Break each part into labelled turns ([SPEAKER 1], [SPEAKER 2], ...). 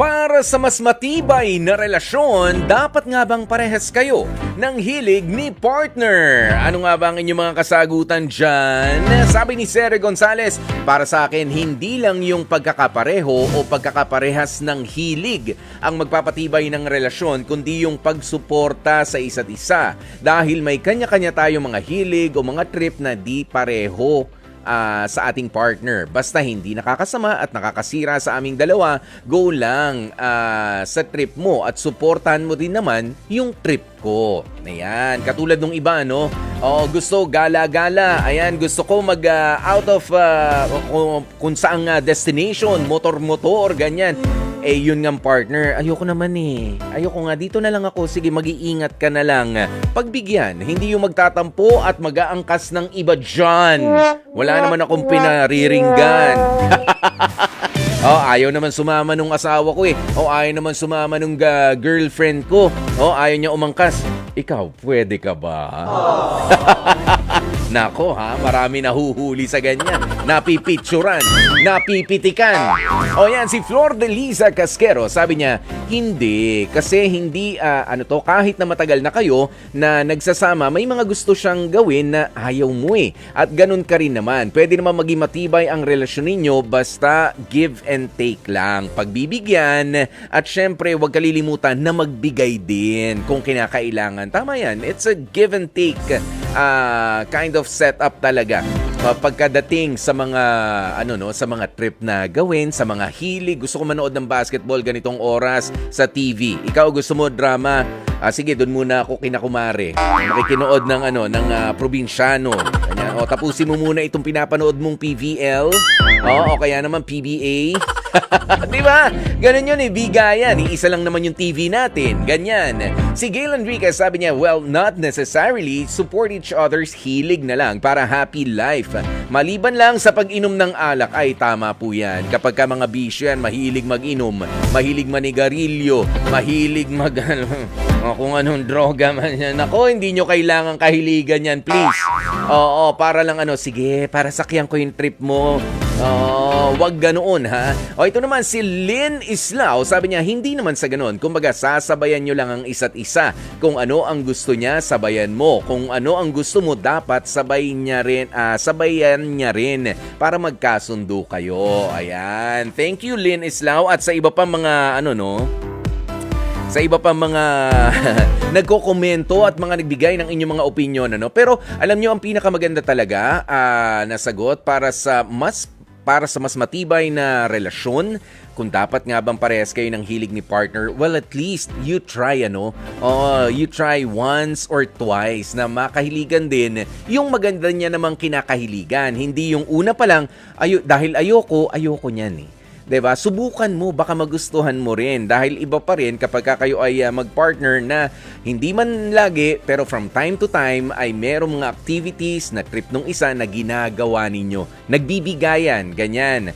[SPEAKER 1] Para sa mas matibay na relasyon, dapat nga bang parehas kayo ng hilig ni partner? Ano nga ba ang inyong mga kasagutan dyan? Sabi ni Sere Gonzales, para sa akin, hindi lang yung pagkakapareho o pagkakaparehas ng hilig ang magpapatibay ng relasyon, kundi yung pagsuporta sa isa't isa. Dahil may kanya-kanya tayong mga hilig o mga trip na di pareho sa ating partner. Basta hindi nakakasama at nakakasira sa aming dalawa, go lang sa trip mo at suportahan mo din naman yung trip ko. Ayan, katulad nung iba, no? Gusto gala-gala. Ayan, gusto ko mag out of kung saang destination, motor-motor, ganyan. Yun nga partner, ayoko naman Ayoko nga, dito na lang ako. Sige, mag-iingat ka na lang. Pagbigyan, hindi yung magtatampo at mag-aangkas ng iba dyan. Wala naman akong pinariringgan. Ayaw naman sumama nung asawa ko ayaw naman sumama nung girlfriend ko. Ayaw niya umangkas. Ikaw, pwede ka ba? Nako marami nahuhuli sa ganyan. Napipicturan, napipitikan. Yan si Flor de Liza Casquero. Sabi niya, hindi. Kasi hindi, kahit na matagal na kayo na nagsasama, may mga gusto siyang gawin na ayaw mo At ganun ka rin naman. Pwede naman maging matibay ang relasyon ninyo basta give and take lang. Pagbibigyan at syempre huwag kalilimutan na magbigay din kung kinakailangan. Tama yan. It's a give and take kind of setup talaga pagkadating sa mga sa mga trip na gawin, sa mga hilig. Gusto ko manood ng basketball ganitong oras sa TV. Ikaw gusto mo drama? Sige, doon muna ako kinakumare. Makikinood ng probinsyano. Tapusin mo muna itong pinapanood mong PVL. O kaya naman PBA. Di ba? Ganun yun bigayan. Isa lang naman yung TV natin. Ganyan. Si Gail Enriquez sabi niya, well, not necessarily. Support each other's hilig na lang para happy life. Maliban lang sa pag-inom ng alak, ay tama po yan. Kapag ka mga bisyo yan, mahilig mag-inom, mahilig manigarilyo, mahilig kung anong droga man yan. Ako, hindi nyo kailangan kahiligan yan, please. Para lang sige, para sakyan ko yung trip mo. Wag ganoon ito naman si Lynn Islao, sabi niya hindi naman sa ganoon. Kumbaga sasabayan nyo lang ang isa't isa. Kung ano ang gusto niya, sabayan mo. Kung ano ang gusto mo, dapat sabayan niya rin para magkasundo kayo. Ayan. Thank you Lynn Islao at sa iba pa mga sa iba pa mga nagko-komento at mga nagbigay ng inyong mga opinion Pero alam niyo ang pinakamaganda talaga na sagot para sa mas matibay na relasyon, kung dapat nga bang parehas kayo ng hilig ni partner, well, at least you try, you try once or twice na makahiligan din yung maganda niya namang kinakahiligan. Hindi yung una pa lang, dahil ayoko niyan Diba? Subukan mo, baka magustuhan mo rin. Dahil iba pa rin kapag kayo ay mag-partner na hindi man lagi, pero from time to time ay merong mga activities na trip nung isa na ginagawa ninyo. Nagbibigayan, ganyan.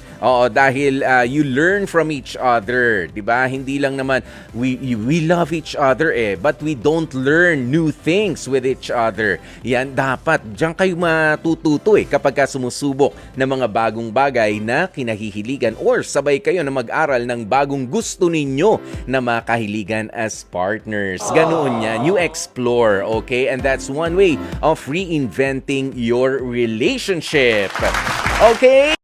[SPEAKER 1] Dahil you learn from each other. Diba? Hindi lang naman, we love each other but we don't learn new things with each other. Yan, dapat. Diyan kayo matututo kapag sumusubok ng mga bagong bagay na kinahihiligan or sabay kayo na mag-aral ng bagong gusto ninyo na makahiligan as partners. Ganoon yan. You explore, okay? And that's one way of reinventing your relationship. Okay?